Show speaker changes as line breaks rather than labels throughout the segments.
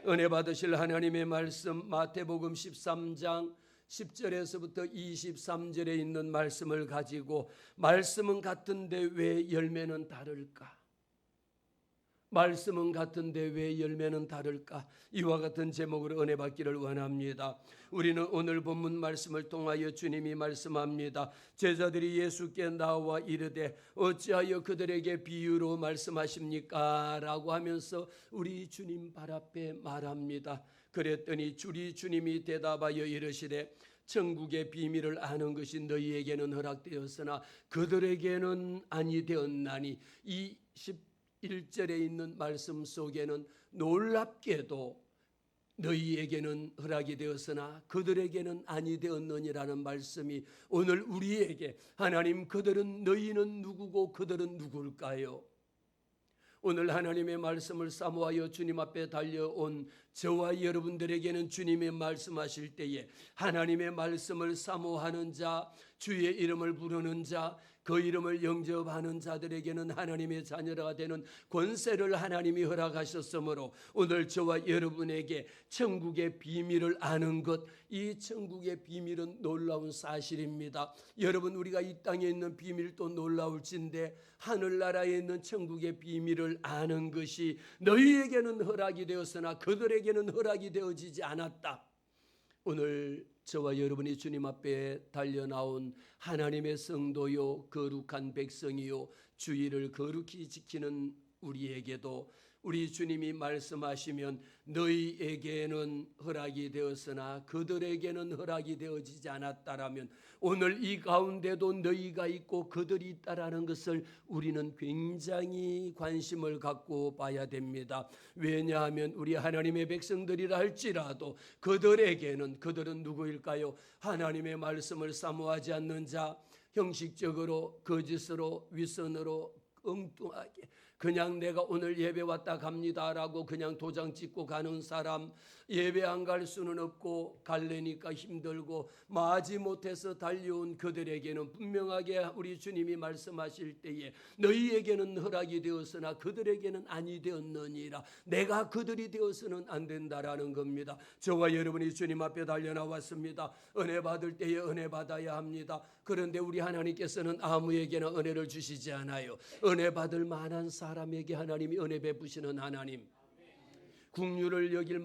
은혜 받으실 하나님의 말씀 마태복음 13장 10절에서부터 23절에 있는 말씀을 가지고 말씀은 같은데 왜 열매는 다를까? 말씀은 같은데 왜 열매는 다를까? 이와 같은 제목으로 은혜 받기를 원합니다. 우리는 오늘 본문 말씀을 통하여 주님이 말씀합니다. 제자들이 예수께 나와 이르되 어찌하여 그들에게 비유로 말씀하십니까? 라고 하면서 우리 주님 발 앞에 말합니다. 그랬더니 우리 주님이 대답하여 이르시되 천국의 비밀을 아는 것이 너희에게는 허락되었으나 그들에게는 아니 되었나니. 이 11절에 있는 말씀 속에는 놀랍게도 너희에게는 허락이 되었으나 그들에게는 아니 되었느니라는 말씀이 오늘 우리에게 하나님 그들은 너희는 누구고 그들은 누굴까요? 오늘 하나님의 말씀을 사모하여 주님 앞에 달려온 저와 여러분들에게는 주님의 말씀하실 때에 하나님의 말씀을 사모하는 자, 주의 이름을 부르는 자, 그 이름을 영접하는 자들에게는 하나님의 자녀가 되는 권세를 하나님이 허락하셨으므로 오늘 저와 여러분에게 천국의 비밀을 아는 것, 이 천국의 비밀은 놀라운 사실입니다. 여러분, 우리가 이 땅에 있는 비밀도 놀라울진데 하늘나라에 있는 천국의 비밀을 아는 것이 너희에게는 허락이 되었으나 그들에게는 허락이 되어지지 않았다. 오늘 저와 여러분이 주님 앞에 달려나온 하나님의 성도요 거룩한 백성이요 주의를 거룩히 지키는 우리에게도 우리 주님이 말씀하시면 너희에게는 허락이 되었으나 그들에게는 허락이 되어지지 않았다라면 오늘 이 가운데도 너희가 있고 그들이 있다라는 것을 우리는 굉장히 관심을 갖고 봐야 됩니다. 왜냐하면 우리 하나님의 백성들이라 할지라도 그들은 누구일까요? 하나님의 말씀을 사모하지 않는 자, 형식적으로 거짓으로 윗선으로 엉뚱하게 그냥 내가 오늘 예배 왔다 갑니다라고 그냥 도장 찍고 가는 사람, 예배 안 갈 수는 없고 갈래니까 힘들고 마지못해서 달려온 그들에게는 분명하게 우리 주님이 말씀하실 때에 너희에게는 허락이 되었으나 그들에게는 아니 되었느니라. 내가 그들이 되어서는 안 된다라는 겁니다. 저와 여러분이 주님 앞에 달려나왔습니다. 은혜 받을 때에 은혜 받아야 합니다. 그런데 우리 하나님께서는 아무에게나 은혜를 주시지 않아요. 은혜 받을 만한 사람에게 하나님이 은혜 베푸시는 하나님, 국률이 여길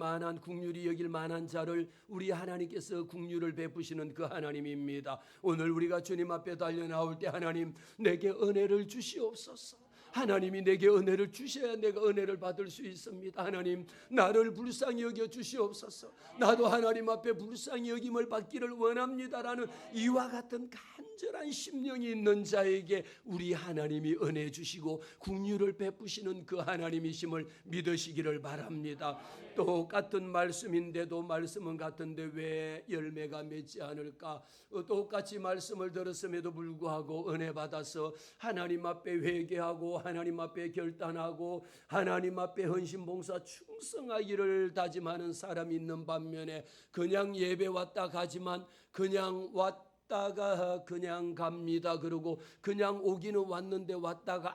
만한 자를 우리 하나님께서 국률을 베푸시는 그 하나님입니다. 오늘 우리가 주님 앞에 달려 나올 때 하나님 내게 은혜를 주시옵소서. 하나님이 내게 은혜를 주셔야 내가 은혜를 받을 수 있습니다. 하나님 나를 불쌍히 여겨 주시옵소서. 나도 하나님 앞에 불쌍히 여김을 받기를 원합니다라는 이와 같은 간절한 심령이 있는 자에게 우리 하나님이 은혜 주시고 국률을 베푸시는 그 하나님이심을 믿으시기를 바랍니다. 똑같은 말씀인데도 말씀은 같은데 왜 열매가 맺지 않을까? 똑같이 말씀을 들었음에도 불구하고 은혜 받아서 하나님 앞에 회개하고 하나님 앞에 결단하고 하나님 앞에 헌신봉사 충성하기를 다짐하는 사람이 있는 반면에 그냥 예배 왔다 가지만 그냥 왔다가 그냥 갑니다. 그러고 그냥 오기는 왔는데 왔다가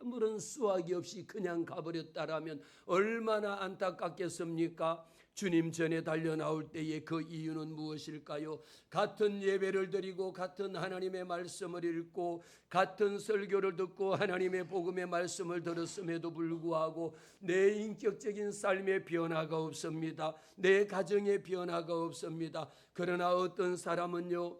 아무런 수확이 없이 그냥 가버렸다라면 얼마나 안타깝겠습니까? 주님 전에 달려 나올 때의 그 이유는 무엇일까요? 같은 예배를 드리고 같은 하나님의 말씀을 읽고 같은 설교를 듣고 하나님의 복음의 말씀을 들었음에도 불구하고 내 인격적인 삶의 변화가 없습니다. 내 가정의 변화가 없습니다. 그러나 어떤 사람은요,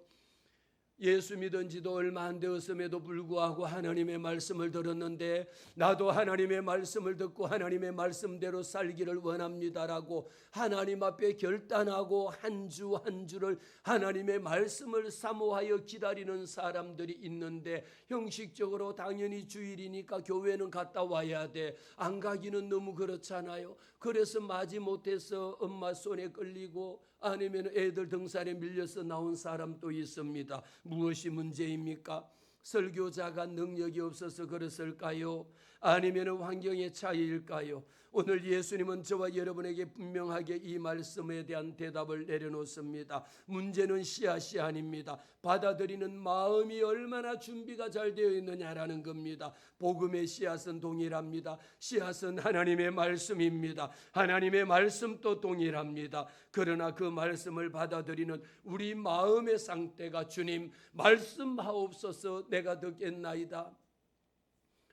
예수 믿은 지도 얼마 안 되었음에도 불구하고 하나님의 말씀을 들었는데 나도 하나님의 말씀을 듣고 하나님의 말씀대로 살기를 원합니다라고 하나님 앞에 결단하고 한 주 한 주를 하나님의 말씀을 사모하여 기다리는 사람들이 있는데 형식적으로 당연히 주일이니까 교회는 갔다 와야 돼. 안 가기는 너무 그렇잖아요. 그래서 마지못해서 엄마 손에 끌리고 아니면 애들 등살에 밀려서 나온 사람도 있습니다. 무엇이 문제입니까? 설교자가 능력이 없어서 그랬을까요? 아니면 환경의 차이일까요? 오늘 예수님은 저와 여러분에게 분명하게 이 말씀에 대한 대답을 내려놓습니다. 문제는 씨앗이 아닙니다. 받아들이는 마음이 얼마나 준비가 잘 되어 있느냐라는 겁니다. 복음의 씨앗은 동일합니다. 씨앗은 하나님의 말씀입니다. 하나님의 말씀도 동일합니다. 그러나 그 말씀을 받아들이는 우리 마음의 상태가 주님 말씀하옵소서 내가 듣겠나이다.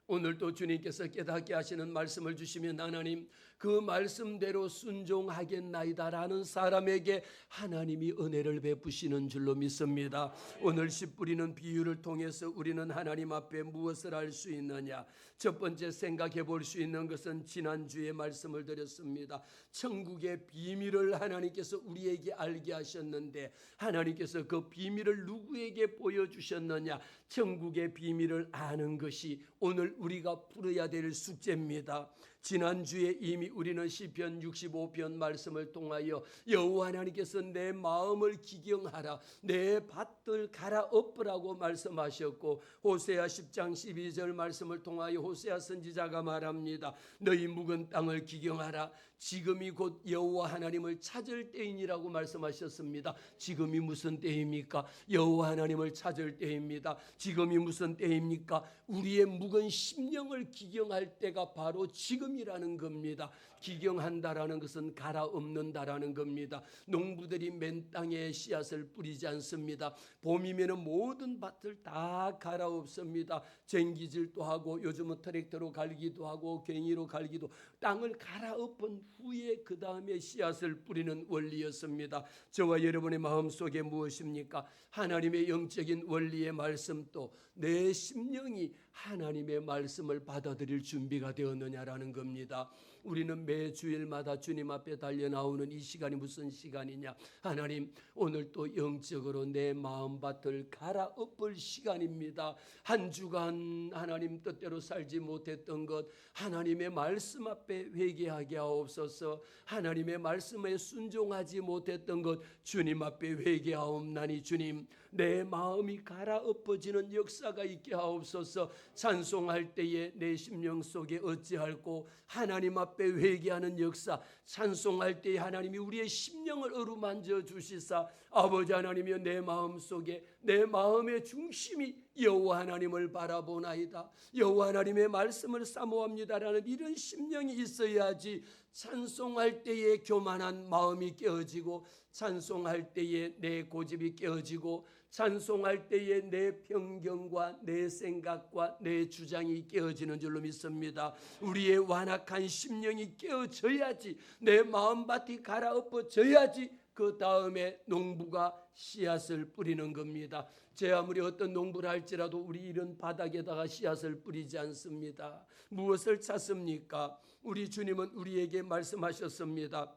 오늘도 주님께서 깨닫게 하시는 말씀을 주시면 하나님 그 말씀대로 순종하겠나이다라는 사람에게 하나님이 은혜를 베푸시는 줄로 믿습니다. 오늘 씨 뿌리는 비유를 통해서 우리는 하나님 앞에 무엇을 할 수 있느냐? 첫 번째 생각해 볼 수 있는 것은 지난주에 말씀을 드렸습니다. 천국의 비밀을 하나님께서 우리에게 알게 하셨는데 하나님께서 그 비밀을 누구에게 보여주셨느냐? 천국의 비밀을 아는 것이 오늘 우리가 풀어야 될 숙제입니다. 지난주에 이미 우리는 시편 65편 말씀을 통하여 여호와 하나님께서 내 마음을 기경하라 내 밭을 갈아엎으라고 말씀하셨고 호세아 10장 12절 말씀을 통하여 호세아 선지자가 말합니다. 너희 묵은 땅을 기경하라 지금이 곧 여호와 하나님을 찾을 때이니라고 말씀하셨습니다. 지금이 무슨 때입니까? 여호와 하나님을 찾을 때입니다. 지금이 무슨 때입니까? 우리의 묵은 심령을 기경할 때가 바로 지금이라는 겁니다. 기경한다라는 것은 갈아엎는다라는 겁니다. 농부들이 맨 땅에 씨앗을 뿌리지 않습니다. 봄이면 모든 밭을 다 갈아엎습니다. 쟁기질도 하고 요즘은 트랙터로 갈기도 하고 괭이로 갈기도 땅을 갈아엎은 후에 그 다음에 씨앗을 뿌리는 원리였습니다. 저와 여러분의 마음속에 무엇입니까? 하나님의 영적인 원리의 말씀도 내 심령이 하나님의 말씀을 받아들일 준비가 되었느냐라는 겁니다. 우리는 매 주일마다 주님 앞에 달려 나오는 이 시간이 무슨 시간이냐? 하나님 오늘 또 영적으로 내 마음밭을 갈아엎을 시간입니다. 한 주간 하나님 뜻대로 살지 못했던 것 하나님의 말씀 앞에 회개하게 하옵소서. 하나님의 말씀에 순종하지 못했던 것 주님 앞에 회개하옵나니 주님 내 마음이 갈아엎어지는 역사가 있게 하옵소서. 찬송할 때에 내 심령 속에 어찌할꼬 하나님 앞에 회개하는 역사 찬송할 때에 하나님이 우리의 심령을 어루만져 주시사 아버지 하나님이여 내 마음 속에 내 마음의 중심이 여호와 하나님을 바라보나이다 여호와 하나님의 말씀을 사모합니다라는 이런 심령이 있어야지 찬송할 때에 교만한 마음이 깨어지고 찬송할 때에 내 고집이 깨어지고 찬송할 때에 내 편견과 내 생각과 내 주장이 깨어지는 줄로 믿습니다. 우리의 완악한 심령이 깨어져야지 내 마음밭이 갈아엎어져야지 그 다음에 농부가 씨앗을 뿌리는 겁니다. 제 아무리 어떤 농부를 할지라도 우리 이런 바닥에다가 씨앗을 뿌리지 않습니다. 무엇을 찾습니까? 우리 주님은 우리에게 말씀하셨습니다.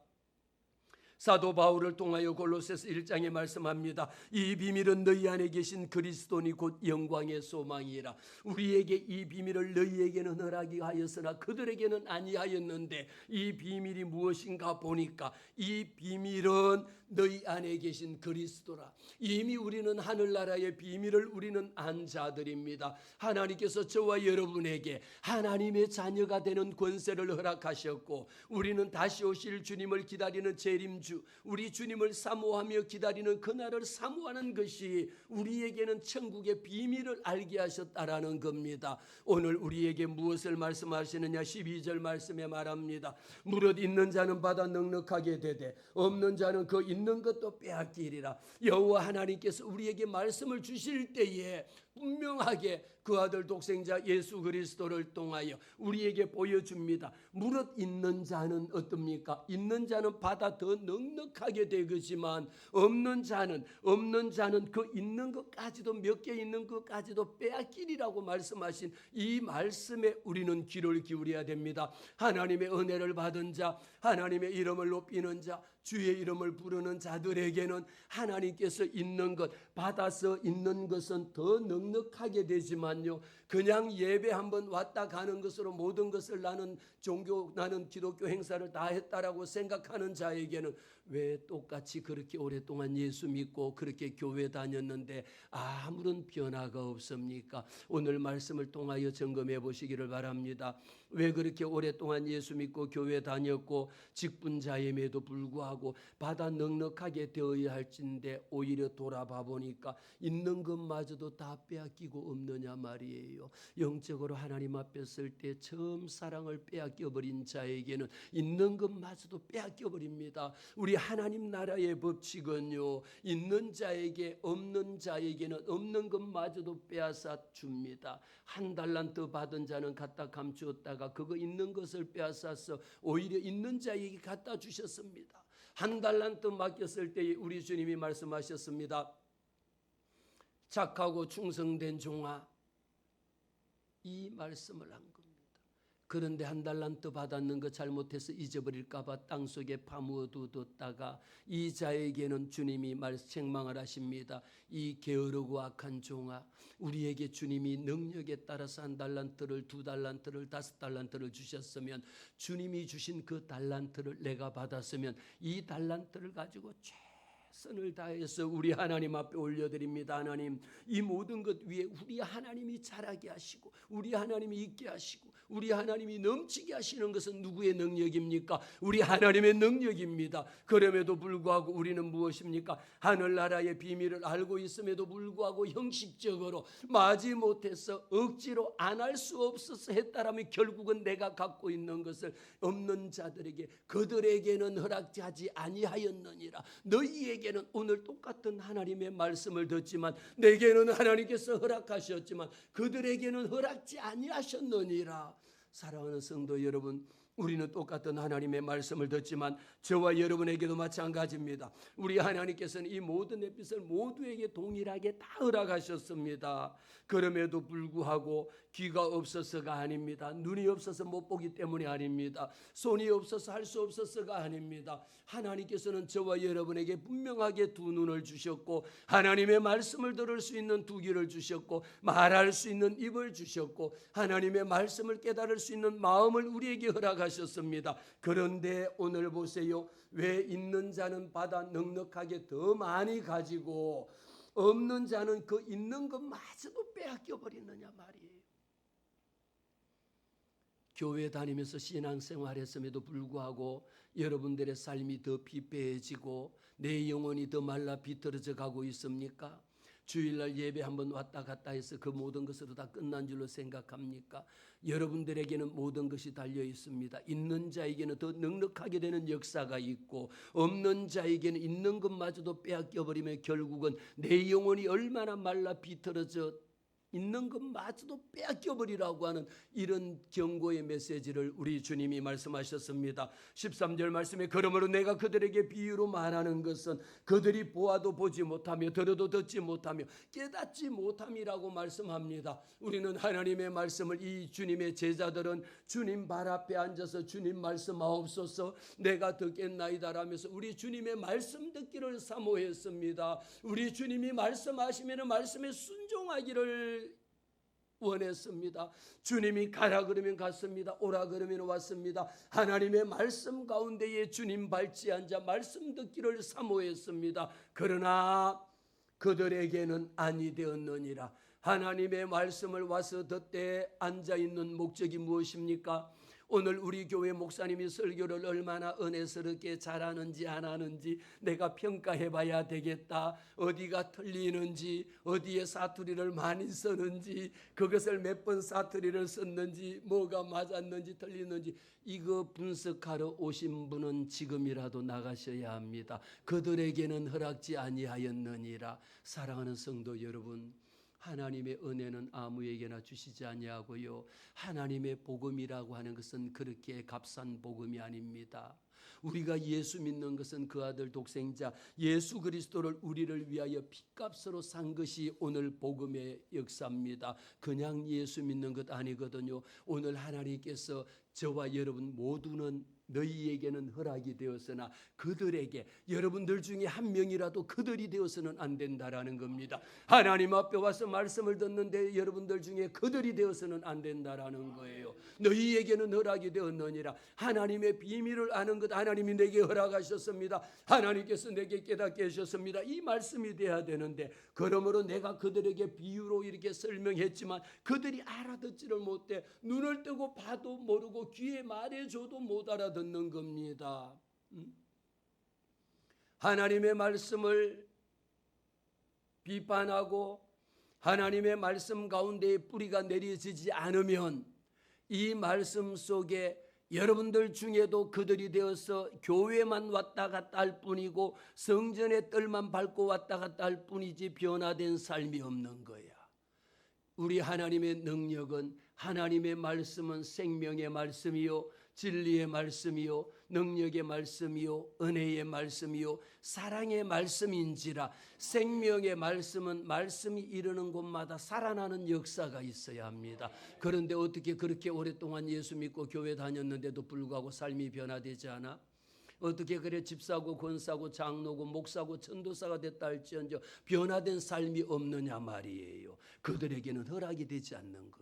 사도 바울을 통하여 골로새서 1장에 말씀합니다. 이 비밀은 너희 안에 계신 그리스도니 곧 영광의 소망이라. 우리에게 이 비밀을 너희에게는 허락이 하였으나 그들에게는 아니하였는데 이 비밀이 무엇인가 보니까 이 비밀은 너희 안에 계신 그리스도라. 이미 우리는 하늘나라의 비밀을 우리는 안 자들입니다. 하나님께서 저와 여러분에게 하나님의 자녀가 되는 권세를 허락하셨고 우리는 다시 오실 주님을 기다리는 재림주 우리 주님을 사모하며 기다리는 그날을 사모하는 것이 우리에게는 천국의 비밀을 알게 하셨다라는 겁니다. 오늘 우리에게 무엇을 말씀하시느냐 12절 말씀에 말합니다. 무릇 있는 자는 받아 넉넉하게 되되 없는 자는 그 있는 것도 빼앗기리라. 여호와 하나님께서 우리에게 말씀을 주실 때에 분명하게 그 아들 독생자 예수 그리스도를 통하여 우리에게 보여줍니다. 무릇 있는 자는 어떻습니까? 있는 자는 받아 더 넉넉하게 되겠지만 없는 자는 그 있는 것까지도 몇 개 있는 것까지도 빼앗기리라고 말씀하신 이 말씀에 우리는 귀를 기울여야 됩니다. 하나님의 은혜를 받은 자 하나님의 이름을 높이는 자 주의 이름을 부르는 자들에게는 하나님께서 있는 것 받아서 있는 것은 더 넉넉하게 되지만요 그냥 예배 한번 왔다 가는 것으로 모든 것을 나는 기독교 행사를 다 했다라고 생각하는 자에게는 왜 똑같이 그렇게 오랫동안 예수 믿고 그렇게 교회 다녔는데 아무런 변화가 없습니까? 오늘 말씀을 통하여 점검해 보시기를 바랍니다. 왜 그렇게 오랫동안 예수 믿고 교회 다녔고 직분자임에도 불구하고 받아 넉넉하게 되어야 할진데 오히려 돌아봐 보니까 있는 것마저도 다 빼앗기고 없느냐 말이에요. 영적으로 하나님 앞에 설 때 처음 사랑을 빼앗겨 버린 자에게는 있는 것마저도 빼앗겨 버립니다. 우리 하나님 나라의 법칙은요, 있는 자에게 없는 자에게는 없는 것마저도 빼앗아 줍니다. 한 달란트 받은 자는 갖다 감추었다가 그거 있는 것을 빼앗아서 오히려 있는 자에게 갖다 주셨습니다. 한 달란트 맡겼을 때 우리 주님이 말씀하셨습니다. 착하고 충성된 종아, 이 말씀을 한 겁니다. 그런데 한 달란트 받았는 거 잘못해서 잊어버릴까 봐 땅속에 파묻어 뒀다가 이 자에게는 주님이 책망을 하십니다. 이 게으르고 악한 종아, 우리에게 주님이 능력에 따라서 한 달란트를, 두 달란트를, 다섯 달란트를 주셨으면 주님이 주신 그 달란트를 내가 받았으면 이 달란트를 가지고 최선을 다해서 우리 하나님 앞에 올려드립니다. 하나님, 이 모든 것 위에 우리 하나님이 자라게 하시고 우리 하나님이 있게 하시고 우리 하나님이 넘치게 하시는 것은 누구의 능력입니까? 우리 하나님의 능력입니다. 그럼에도 불구하고 우리는 무엇입니까? 하늘나라의 비밀을 알고 있음에도 불구하고 형식적으로 마지못해서 억지로 안 할 수 없어서 했다라면 결국은 내가 갖고 있는 것을 없는 자들에게 그들에게는 허락하지 아니하였느니라. 너희에게는 오늘 똑같은 하나님의 말씀을 듣지만 내게는 하나님께서 허락하셨지만 그들에게는 허락지 아니하셨느니라. 사랑하는 성도 여러분, 우리는 똑같은 하나님의 말씀을 듣지만 저와 여러분에게도 마찬가지입니다. 우리 하나님께서는 이 모든 햇빛을 모두에게 동일하게 다 허락하셨습니다. 그럼에도 불구하고 귀가 없어서가 아닙니다. 눈이 없어서 못 보기 때문이 아닙니다. 손이 없어서 할 수 없어서가 아닙니다. 하나님께서는 저와 여러분에게 분명하게 두 눈을 주셨고 하나님의 말씀을 들을 수 있는 두 귀를 주셨고 말할 수 있는 입을 주셨고 하나님의 말씀을 깨달을 수 있는 마음을 우리에게 허락하셨습니다. 그런데 오늘 보세요. 왜 있는 자는 받아 넉넉하게 더 많이 가지고 없는 자는 그 있는 것마저도 빼앗겨 버리느냐 말이에요. 교회 다니면서 신앙생활했음에도 불구하고 여러분들의 삶이 더 피폐해지고 내 영혼이 더 말라 비틀어져 가고 있습니까? 주일날 예배 한번 왔다 갔다 해서 그 모든 것으로 다 끝난 줄로 생각합니까? 여러분들에게는 모든 것이 달려 있습니다. 있는 자에게는 더 넉넉하게 되는 역사가 있고 없는 자에게는 있는 것마저도 빼앗겨 버리면 결국은 내 영혼이 얼마나 말라 비틀어져 있는 것마저도 빼앗겨 버리라고 하는 이런 경고의 메시지를 우리 주님이 말씀하셨습니다. 13절 말씀에 그러므로 내가 그들에게 비유로 말하는 것은 그들이 보아도 보지 못하며 들어도 듣지 못하며 깨닫지 못함이라고 말씀합니다. 우리는 하나님의 말씀을 이 주님의 제자들은 주님 발 앞에 앉아서 주님 말씀하옵소서 내가 듣겠나이다라면서 우리 주님의 말씀 듣기를 사모했습니다. 우리 주님이 말씀하시면 말씀에 순종하기를 원했습니다. 주님이 가라 그러면 갔습니다. 오라 그러면 왔습니다. 하나님의 말씀 가운데에 주님 발치 앉아 말씀 듣기를 사모했습니다. 그러나 그들에게는 아니 되었느니라. 하나님의 말씀을 와서 듣되 앉아있는 목적이 무엇입니까? 오늘 우리 교회 목사님이 설교를 얼마나 은혜스럽게 잘하는지 안 하는지 내가 평가해 봐야 되겠다. 어디가 틀리는지 어디에 사투리를 많이 쓰는지 그것을 몇 번 사투리를 썼는지 뭐가 맞았는지 틀리는지 이거 분석하러 오신 분은 지금이라도 나가셔야 합니다. 그들에게는 허락지 아니하였느니라. 사랑하는 성도 여러분, 하나님의 은혜는 아무에게나 주시지 아니하고요. 하나님의 복음이라고 하는 것은 그렇게 값싼 복음이 아닙니다. 우리가 예수 믿는 것은 그 아들 독생자 예수 그리스도를 우리를 위하여 핏값으로 산 것이 오늘 복음의 역사입니다. 그냥 예수 믿는 것 아니거든요. 오늘 하나님께서 저와 여러분 모두는 너희에게는 허락이 되었으나 그들에게, 여러분들 중에 한 명이라도 그들이 되어서는 안 된다라는 겁니다. 하나님 앞에 와서 말씀을 듣는데 여러분들 중에 그들이 되어서는 안 된다라는 거예요. 너희에게는 허락이 되었느니라. 하나님의 비밀을 아는 것 하나님이 내게 허락하셨습니다. 하나님께서 내게 깨닫게 하셨습니다. 이 말씀이 돼야 되는데, 그러므로 내가 그들에게 비유로 이렇게 설명했지만 그들이 알아듣지를 못해 눈을 뜨고 봐도 모르고 귀에 말해줘도 못 알아듣는 겁니다. 하나님의 말씀을 비판하고 하나님의 말씀 가운데에 뿌리가 내려지지 않으면 이 말씀 속에 여러분들 중에도 그들이 되어서 교회만 왔다 갔다 할 뿐이고 성전의 뜰만 밟고 왔다 갔다 할 뿐이지 변화된 삶이 없는 거야. 우리 하나님의 능력은, 하나님의 말씀은 생명의 말씀이요, 진리의 말씀이요, 능력의 말씀이요, 은혜의 말씀이요, 사랑의 말씀인지라. 생명의 말씀은 말씀이 이르는 곳마다 살아나는 역사가 있어야 합니다. 그런데 어떻게 그렇게 오랫동안 예수 믿고 교회 다녔는데도 불구하고 삶이 변화되지 않아? 어떻게 그래 집사고 권사고 장로고 목사고 전도사가 됐다 할지언정 변화된 삶이 없느냐 말이에요. 그들에게는 허락이 되지 않는 겁니다.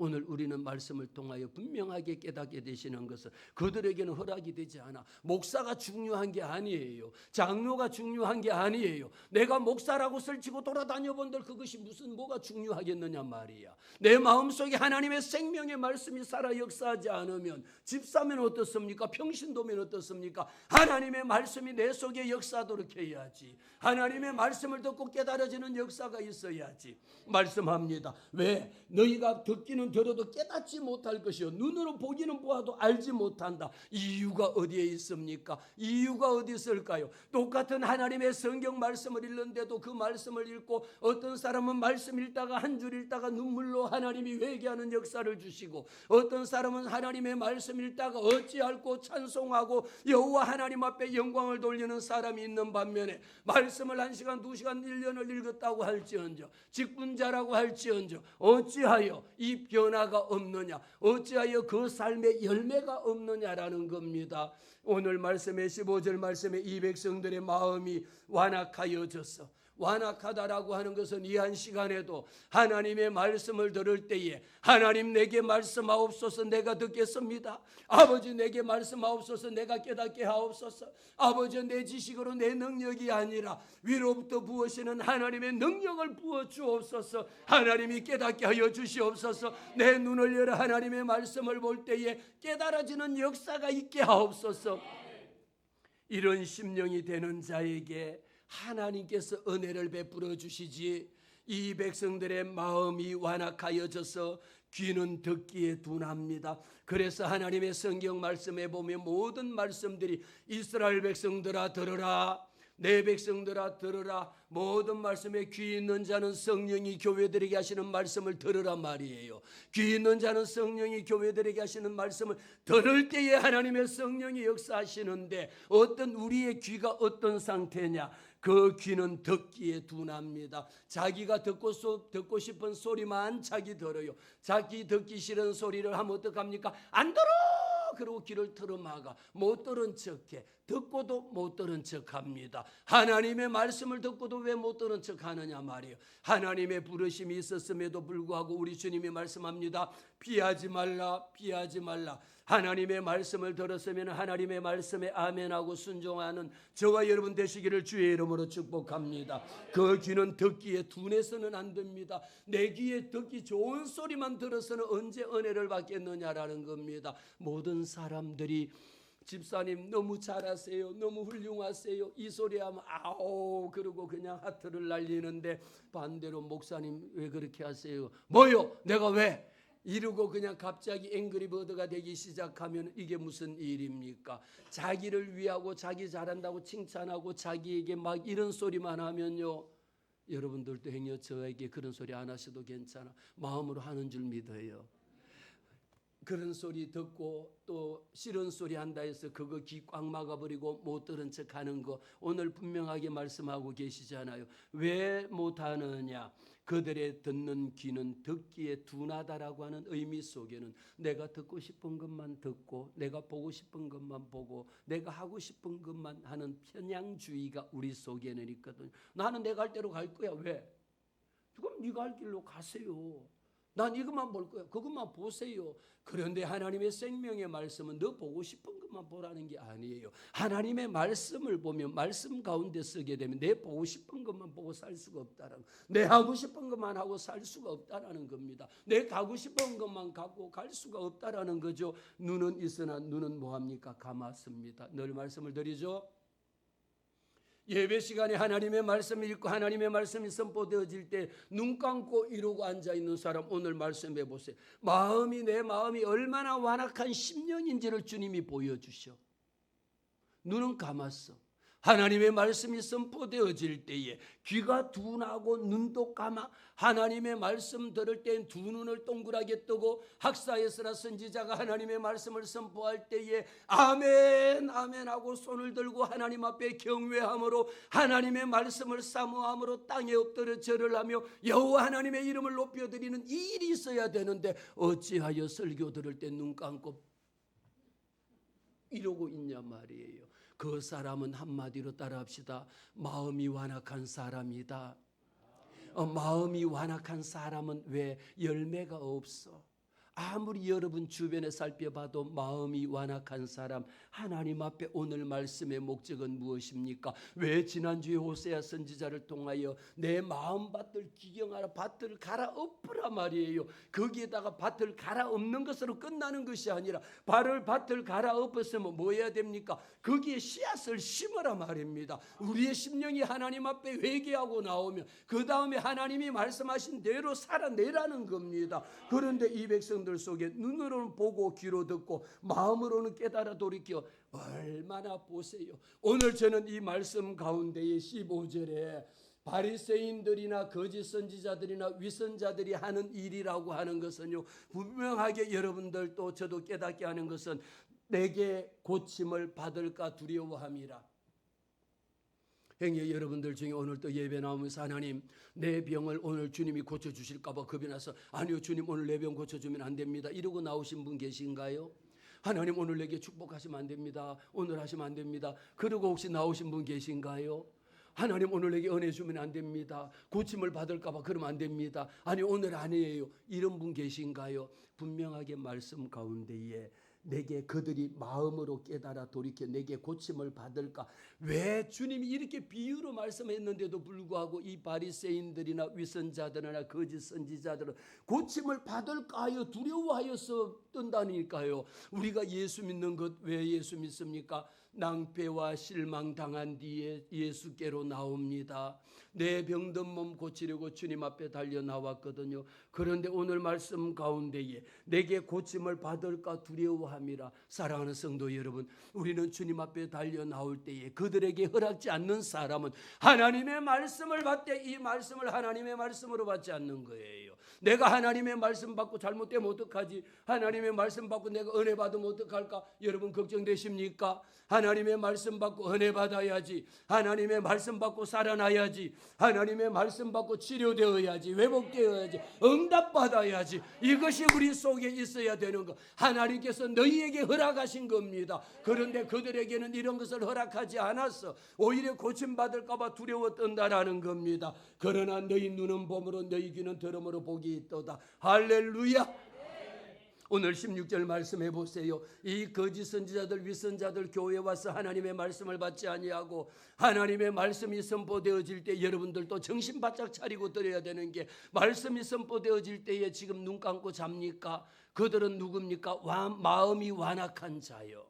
오늘 우리는 말씀을 통하여 분명하게 깨닫게 되시는 것은 그들에게는 허락이 되지 않아. 목사가 중요한 게 아니에요. 장로가 중요한 게 아니에요. 내가 목사라고 설치고 돌아다녀 본들 그것이 무슨 뭐가 중요하겠느냐 말이야. 내 마음속에 하나님의 생명의 말씀이 살아 역사하지 않으면 집사면 어떻습니까? 평신도면 어떻습니까? 하나님의 말씀이 내 속에 역사하도록 해야지. 하나님의 말씀을 듣고 깨달아지는 역사가 있어야지. 말씀합니다. 왜? 너희가 듣기는 들어도 깨닫지 못할 것이요, 눈으로 보기는 보아도 알지 못한다. 이유가 어디에 있습니까? 이유가 어디 있을까요? 똑같은 하나님의 성경 말씀을 읽는데도 그 말씀을 읽고 어떤 사람은 말씀 읽다가 한 줄 읽다가 눈물로 하나님이 회개하는 역사를 주시고, 어떤 사람은 하나님의 말씀 읽다가 어찌할꼬 찬송하고 여호와 하나님 앞에 영광을 돌리는 사람이 있는 반면에 말씀을 1시간 2시간 1년을 읽었다고 할지언정, 직분자라고 할지언정 어찌하여 이 변화가 없느냐, 어찌하여 그 삶의 열매가 없느냐라는 겁니다. 오늘 말씀의 15절 말씀에 이 백성들의 마음이 완악하여졌어. 완악하다라고 하는 것은 이 한 시간에도 하나님의 말씀을 들을 때에 하나님 내게 말씀하옵소서, 내가 듣겠습니다. 아버지 내게 말씀하옵소서, 내가 깨닫게 하옵소서. 아버지 내 지식으로 내 능력이 아니라 위로부터 부으시는 하나님의 능력을 부어 주옵소서. 하나님이 깨닫게 하여 주시옵소서. 내 눈을 열어 하나님의 말씀을 볼 때에 깨달아지는 역사가 있게 하옵소서. 이런 심령이 되는 자에게 하나님께서 은혜를 베풀어 주시지, 이 백성들의 마음이 완악하여져서 귀는 듣기에 둔합니다. 그래서 하나님의 성경 말씀에 보면 모든 말씀들이 이스라엘 백성들아 들으라, 내 백성들아 들으라, 모든 말씀에 귀 있는 자는 성령이 교회들에게 하시는 말씀을 들으라 말이에요. 귀 있는 자는 성령이 교회들에게 하시는 말씀을 들을 때에 하나님의 성령이 역사하시는데, 어떤 우리의 귀가 어떤 상태냐, 그 귀는 듣기에 둔합니다. 자기가 듣고 싶은 소리만 자기 들어요. 자기 듣기 싫은 소리를 하면 어떡합니까? 안 들어! 그리고 귀를 틀어막아 못 들은 척해. 듣고도 못 들은 척합니다. 하나님의 말씀을 듣고도 왜 못 들은 척하느냐 말이에요. 하나님의 부르심이 있었음에도 불구하고 우리 주님이 말씀합니다. 피하지 말라, 피하지 말라. 하나님의 말씀을 들었으면 하나님의 말씀에 아멘하고 순종하는 저와 여러분 되시기를 주의 이름으로 축복합니다. 그 귀는 듣기에 둔해서는 안 됩니다. 내 귀에 듣기 좋은 소리만 들어서는 언제 은혜를 받겠느냐라는 겁니다. 모든 사람들이 집사님 너무 잘하세요, 너무 훌륭하세요, 이 소리하면 아오 그러고 그냥 하트를 날리는데, 반대로 목사님 왜 그렇게 하세요? 뭐요? 내가 왜? 이러고 그냥 갑자기 앵그리버드가 되기 시작하면 이게 무슨 일입니까? 자기를 위하고 자기 잘한다고 칭찬하고 자기에게 막 이런 소리만 하면요, 여러분들도 행여 저에게 그런 소리 안 하셔도 괜찮아. 마음으로 하는 줄 믿어요. 그런 소리 듣고 또 싫은 소리 한다 해서 그거 귀 꽉 막아버리고 못 들은 척하는 거 오늘 분명하게 말씀하고 계시잖아요. 왜 못하느냐? 그들의 듣는 귀는 듣기에 둔하다라고 하는 의미 속에는 내가 듣고 싶은 것만 듣고 내가 보고 싶은 것만 보고 내가 하고 싶은 것만 하는 편향주의가 우리 속에는 있거든요. 나는 내 갈 대로 갈 거야. 왜? 그럼 네가 할 길로 가세요. 난 이것만 볼 거야. 그것만 보세요. 그런데 하나님의 생명의 말씀은 너 보고 싶은 것만 보라는 게 아니에요. 하나님의 말씀을 보면 말씀 가운데 쓰게 되면 내 보고 싶은 것만 보고 살 수가 없다는, 내 하고 싶은 것만 하고 살 수가 없다라는 겁니다. 내 가고 싶은 것만 갖고 갈 수가 없다라는 거죠. 눈은 있으나 눈은 뭐합니까? 감았습니다. 늘 말씀을 드리죠. 예배 시간에 하나님의 말씀을 읽고 하나님의 말씀이 선포되어질 때 눈 감고 이러고 앉아있는 사람 오늘 말씀해 보세요. 내 마음이 얼마나 완악한 심령인지를 주님이 보여주셔. 눈은 감았어. 하나님의 말씀이 선포되어질 때에 귀가 둔하고 눈도 감아 하나님의 말씀 들을 땐 두 눈을 동그랗게 뜨고 학사에스라 선지자가 하나님의 말씀을 선포할 때에 아멘 아멘 하고 손을 들고 하나님 앞에 경외함으로 하나님의 말씀을 사모함으로 땅에 엎드려 절을 하며 여호와 하나님의 이름을 높여드리는 이 일이 있어야 되는데 어찌하여 설교 들을 때 눈 감고 이러고 있냐 말이에요. 그 사람은 한마디로 따라합시다. 마음이 완악한 사람이다. 마음이 완악한 사람은 왜 열매가 없어? 아무리 여러분 주변에 살펴봐도 마음이 완악한 사람, 하나님 앞에 오늘 말씀의 목적은 무엇입니까? 왜 지난주에 호세아 선지자를 통하여 내 마음밭을 기경하라, 밭을 갈아엎으라 말이에요. 거기에다가 밭을 갈아엎는 것으로 끝나는 것이 아니라 밭을 갈아엎었으면 뭐 해야 됩니까? 거기에 씨앗을 심으라 말입니다. 우리의 심령이 하나님 앞에 회개하고 나오면 그 다음에 하나님이 말씀하신 대로 살아내라는 겁니다. 그런데 이 백성들 속에 눈으로는 보고 귀로 듣고 마음으로는 깨달아 돌이켜 얼마나 보세요. 오늘 저는 이 말씀 가운데에 15절에 바리새인들이나 거짓 선지자들이나 위선자들이 하는 일이라고 하는 것은요, 분명하게 여러분들도 저도 깨닫게 하는 것은 내게 고침을 받을까 두려워함이라. 행여 여러분들 중에 오늘 또 예배 나오면서 하나님 내 병을 오늘 주님이 고쳐주실까 봐 겁이 나서 아니요 주님 오늘 내 병 고쳐주면 안 됩니다 이러고 나오신 분 계신가요? 하나님 오늘 내게 축복하시면 안 됩니다, 오늘 하시면 안 됩니다 그러고 혹시 나오신 분 계신가요? 하나님 오늘 내게 은혜 주면 안 됩니다, 고침을 받을까 봐 그러면 안 됩니다, 아니 오늘 아니에요 이런 분 계신가요? 분명하게 말씀 가운데에 내게 그들이 마음으로 깨달아 돌이켜 내게 고침을 받을까? 왜 주님이 이렇게 비유로 말씀했는데도 불구하고 이 바리새인들이나 위선자들이나 거짓 선지자들은 고침을 받을까 하여 두려워하여서 뜬다니까요. 우리가 예수 믿는 것 왜 예수 믿습니까? 낭패와 실망당한 뒤에 예수께로 나옵니다. 내 병든 몸 고치려고 주님 앞에 달려 나왔거든요. 그런데 오늘 말씀 가운데에 내게 고침을 받을까 두려워함이라. 사랑하는 성도 여러분, 우리는 주님 앞에 달려 나올 때에 그들에게 허락지 않는 사람은 하나님의 말씀을 받되 이 말씀을 하나님의 말씀으로 받지 않는 거예요. 내가 하나님의 말씀 받고 잘못되면 어떡하지? 하나님의 말씀 받고 내가 은혜 받으면 어떡할까? 여러분 걱정되십니까? 하나님의 말씀 받고 은혜 받아야지. 하나님의 말씀 받고 살아나야지. 하나님의 말씀 받고 치료되어야지. 회복되어야지. 응답받아야지. 이것이 우리 속에 있어야 되는 것. 하나님께서 너희에게 허락하신 겁니다. 그런데 그들에게는 이런 것을 허락하지 않았어. 오히려 고침받을까 봐 두려워 떤다라는 겁니다. 그러나 너희 눈은 봄으로 너희 귀는 들음으로 복이 있도다. 할렐루야. 오늘 16절 말씀해 보세요. 이 거짓 선지자들 위선자들 교회에 와서 하나님의 말씀을 받지 아니하고 하나님의 말씀이 선포되어질 때 여러분들도 정신 바짝 차리고 드려야 되는 게, 말씀이 선포되어질 때에 지금 눈 감고 잡니까? 그들은 누굽니까? 마음이 완악한 자요.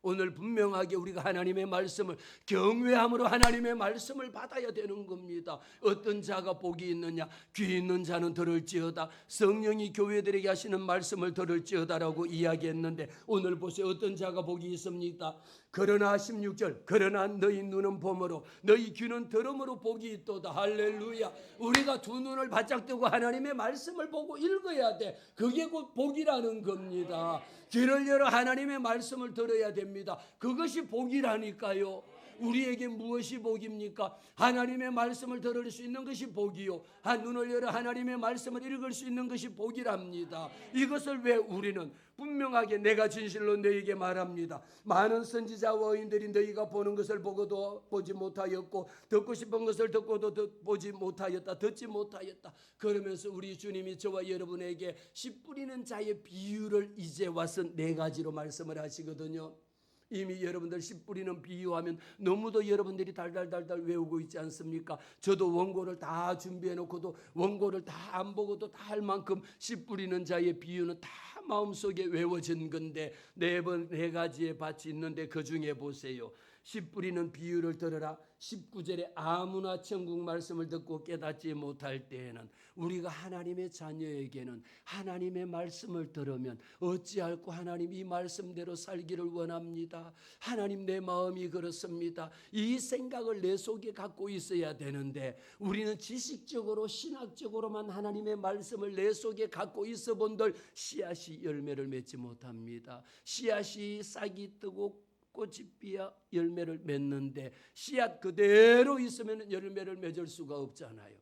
오늘 분명하게 우리가 하나님의 말씀을 경외함으로 하나님의 말씀을 받아야 되는 겁니다. 어떤 자가 복이 있느냐? 귀 있는 자는 들을지어다. 성령이 교회들에게 하시는 말씀을 들을지어다라고 이야기했는데 오늘 보세요. 어떤 자가 복이 있습니까? 그러나 16절 그러나 너희 눈은 봄으로 너희 귀는 들음으로 복이 있도다. 할렐루야. 우리가 두 눈을 바짝 뜨고 하나님의 말씀을 보고 읽어야 돼. 그게 곧 복이라는 겁니다. 귀를 열어 하나님의 말씀을 들어야 됩니다. 그것이 복이라니까요. 우리에게 무엇이 복입니까? 하나님의 말씀을 들을 수 있는 것이 복이요, 눈을 열어 하나님의 말씀을 읽을 수 있는 것이 복이랍니다. 이것을 왜 우리는 분명하게 내가 진실로 너희에게 말합니다. 많은 선지자와 의인들이 너희가 보는 것을 보고도 보지 못하였고 듣고 싶은 것을 듣고도 보지 못하였다, 듣지 못하였다. 그러면서 우리 주님이 저와 여러분에게 씨 뿌리는 자의 비유를 이제 와서 4가지로 말씀을 하시거든요. 이미 여러분들 씨 뿌리는 비유하면 너무도 여러분들이 달달달달 외우고 있지 않습니까? 저도 원고를 다 준비해 놓고도 원고를 다 안 보고도 다 할 만큼 씨 뿌리는 자의 비유는 다 마음속에 외워진 건데 4가지의 밭이 있는데 그 중에 보세요. 씨 뿌리는 비유를 들으라. 19절에 아무나 천국 말씀을 듣고 깨닫지 못할 때에는, 우리가 하나님의 자녀에게는 하나님의 말씀을 들으면 어찌할꼬 하나님 이 말씀대로 살기를 원합니다. 하나님 내 마음이 그렇습니다. 이 생각을 내 속에 갖고 있어야 되는데 우리는 지식적으로 신학적으로만 하나님의 말씀을 내 속에 갖고 있어 본들 씨앗이 열매를 맺지 못합니다. 씨앗이 싹이 뜨고 꽃이 피어 열매를 맺는데 씨앗 그대로 있으면 열매를 맺을 수가 없잖아요.